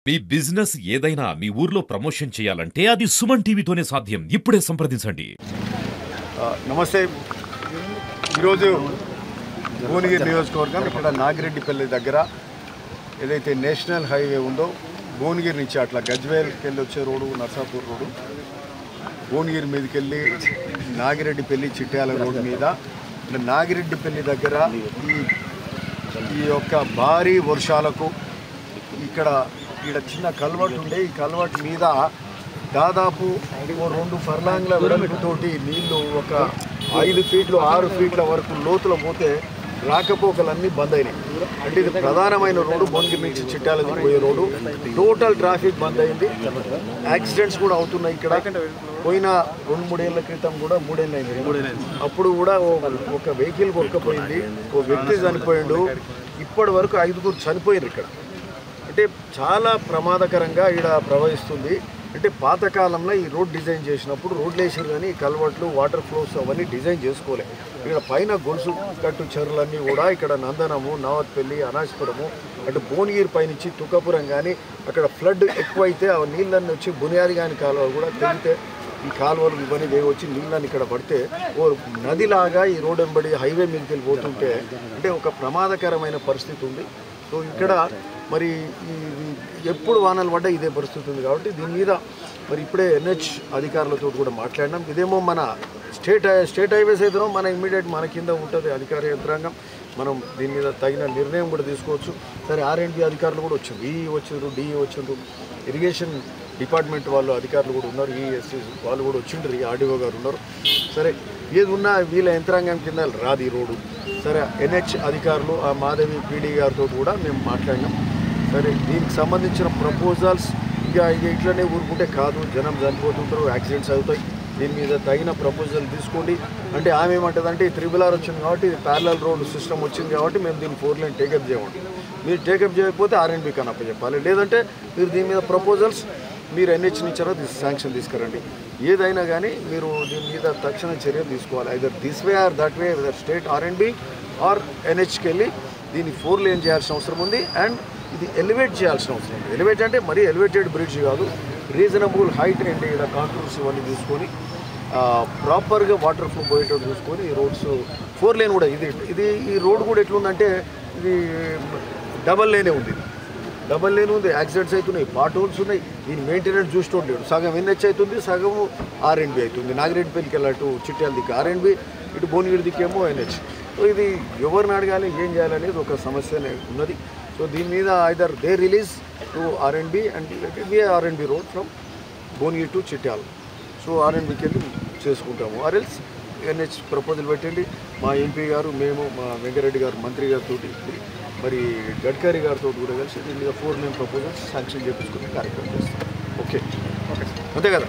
మీ business ఏదైనా మీ ఊర్లో promotion చేయాలంటే అది సుమన్ టీవీతోనే సాధ్యం. ఇప్పుడే సంప్రదించండి. నమస్తే. ఈరోజు భువనగిరి నియోజకవర్గం ఇక్కడ నాగిరెడ్డిపల్లి దగ్గర ఏదైతే నేషనల్ హైవే ఉందో భువనగిరి నుంచి అట్లా గజ్వేల్కి వెళ్ళి వచ్చే రోడ్డు, నర్సాపూర్ రోడ్డు, భువనగిరి మీదకి వెళ్ళి నాగిరెడ్డిపల్లి చిట్యాల రోడ్డు మీద నాగిరెడ్డిపల్లి దగ్గర ఈ యొక్క భారీ వర్షాలకు ఇక్కడ చిన్న కల్వర్ట్ ఉండే, ఈ కల్వర్ట్ మీద దాదాపు 2 ఫర్లాంగ్ల వెడల్పుతోటి నీళ్లు ఒక 5 ఫీట్లు 6 ఫీట్ల వరకు లోతులో పోతే రాకపోకలన్నీ బంద్ అయినాయి. అంటే ఇది ప్రధానమైన రోడ్డు, భువనగిరి నుంచి చిట్యాలకి పోయే రోడ్డు. టోటల్ ట్రాఫిక్ బంద్ అయింది. యాక్సిడెంట్స్ కూడా అవుతున్నాయి. ఇక్కడ పోయిన 2-3 ఏళ్ల క్రితం కూడా 3 ఏళ్ళు అయింది. అప్పుడు కూడా ఒక వెహికల్ కొట్టుకుపోయింది, ఒక వ్యక్తి చనిపోయిండు. ఇప్పటి వరకు 5గురు చనిపోయారు ఇక్కడ. అంటే చాలా ప్రమాదకరంగా ఇక్కడ ప్రవహిస్తుంది. అంటే పాతకాలంలో ఈ రోడ్ డిజైన్ చేసినప్పుడు రోడ్లు వేసారు, కానీ ఈ కల్వర్ట్లు, వాటర్ ఫ్లోస్ అవన్నీ డిజైన్ చేసుకోలే. ఇక్కడ పైన గొలుసు కట్టు చెరువులన్నీ కూడా ఇక్కడ నందనము, నావత్పల్లి, అనాజ్పురము, అటు భువనగిరి పైనుంచి తుకాపురం కానీ అక్కడ ఫ్లడ్ ఎక్కువైతే ఆ నీళ్ళన్నీ వచ్చి బునియాది కానీ కాలువ కూడా తెగితే ఈ కాలువలు ఇవన్నీ వచ్చి నీళ్ళని ఇక్కడ పడితే ఓ నదిలాగా ఈ రోడ్ వెంబడి హైవే మీదకి వెళ్ళి పోతుంటే అంటే ఒక ప్రమాదకరమైన పరిస్థితి ఉంది. సో ఇక్కడ మరి ఎప్పుడు వానలు పడ్డా ఇదే పరిస్థితి ఉంది. కాబట్టి దీని మీద మరి ఇప్పుడే NH అధికారులతో కూడా మాట్లాడినాం. ఇదేమో మన స్టేట్ హైవేస్ అయితేనో మన ఇమ్మీడియట్ మన కింద ఉంటుంది అధికార యంత్రాంగం. మనం దీని మీద తగిన నిర్ణయం కూడా తీసుకోవచ్చు. సరే, R&B అధికారులు కూడా వచ్చారు, EE వచ్చారు, DE వచ్చారు, ఇరిగేషన్ డిపార్ట్మెంట్ వాళ్ళు అధికారులు కూడా ఉన్నారు, ESC వాళ్ళు కూడా వచ్చిండ్రు, RDO గారు ఉన్నారు. సరే, ఏది ఉన్నా వీళ్ళ యంత్రాంగం కింద రాదు ఈ రోడ్డు. సరే, NH అధికారులు ఆ మాధవి PD గారితో కూడా మేము మాట్లాడినాం. సరే, దీనికి సంబంధించిన ప్రపోజల్స్ ఇక ఇట్లనే ఊరుకుంటే కాదు, జనం చనిపోతుంటారు, యాక్సిడెంట్స్ అవుతాయి. దీని మీద తగిన ప్రపోజల్ తీసుకోండి. అంటే ఆమె ఏమంటుందంటే ఈ 3R వచ్చింది కాబట్టి ఇది ప్యారలల్ రోడ్ సిస్టమ్ వచ్చింది కాబట్టి మేము దీన్ని 4 లైన్ టేకప్ చేయమండి. మీరు టేకప్ చేయకపోతే R&B కన్నా చెప్పాలి, లేదంటే మీరు దీని మీద ప్రపోజల్స్ మీరు NH నుంచి శాంక్షన్ తీసుకురండి. ఏదైనా కానీ మీరు దీని మీద తక్షణ చర్య తీసుకోవాలి. Either this way or that way, state R&B or NHకి వెళ్ళి దీన్ని 4 లేన్ చేయాల్సిన అవసరం ఉంది. అండ్ ఇది ఎలివేట్ చేయాల్సిన అవసరం ఉంది. ఎలివేట్ అంటే మరీ ఎలివేటెడ్ బ్రిడ్జ్ కాదు, రీజనబుల్ హైట్ అండ్ ఇలా కాంట్రోల్స్ ఇవన్నీ తీసుకొని ప్రాపర్గా వాటర్ ఫ్లో పోయేటట్టు చూసుకొని ఈ రోడ్స్ 4 లేన్ కూడా ఇది ఈ రోడ్ కూడా ఎట్లుందంటే ఇది డబల్ లేనే ఉంది. డబల్ లేన్ ఉంది, యాక్సిడెంట్స్ అవుతున్నాయి, పార్ట్ హోల్స్ ఉన్నాయి. దీని మెయింటెనెన్స్ చూస్తుండేడు. సగం NH అవుతుంది, సగం R&B అవుతుంది. నాగిరెడ్డిపల్లికి వెళ్ళట్టు చిట్యాల దిక్కు R&B, ఇటు భువనగిరి దిక్కేమో NH. సో ఇది ఎవరిని అడగాలి, ఏం చేయాలనేది ఒక సమస్యనే ఉన్నది. సో దీని మీద either they release to R&B and R&B road from Bhuvanagiri to Chityala. So R&Bకి వెళ్ళి చేసుకుంటాము. ఆర్ఎల్స్ NH ప్రపోజల్ పెట్టండి. మా MP గారు, మేము, మా వెంకరెడ్డి గారు, మంత్రి గారితో, మరి గడ్కరీ గారితో కూడా కలిసి దీని మీద 4 లేన్ ప్రపోజల్స్ శాంక్షన్ చేయించుకునే కార్యక్రమం చేస్తాం. ఓకే, అంతే కదా.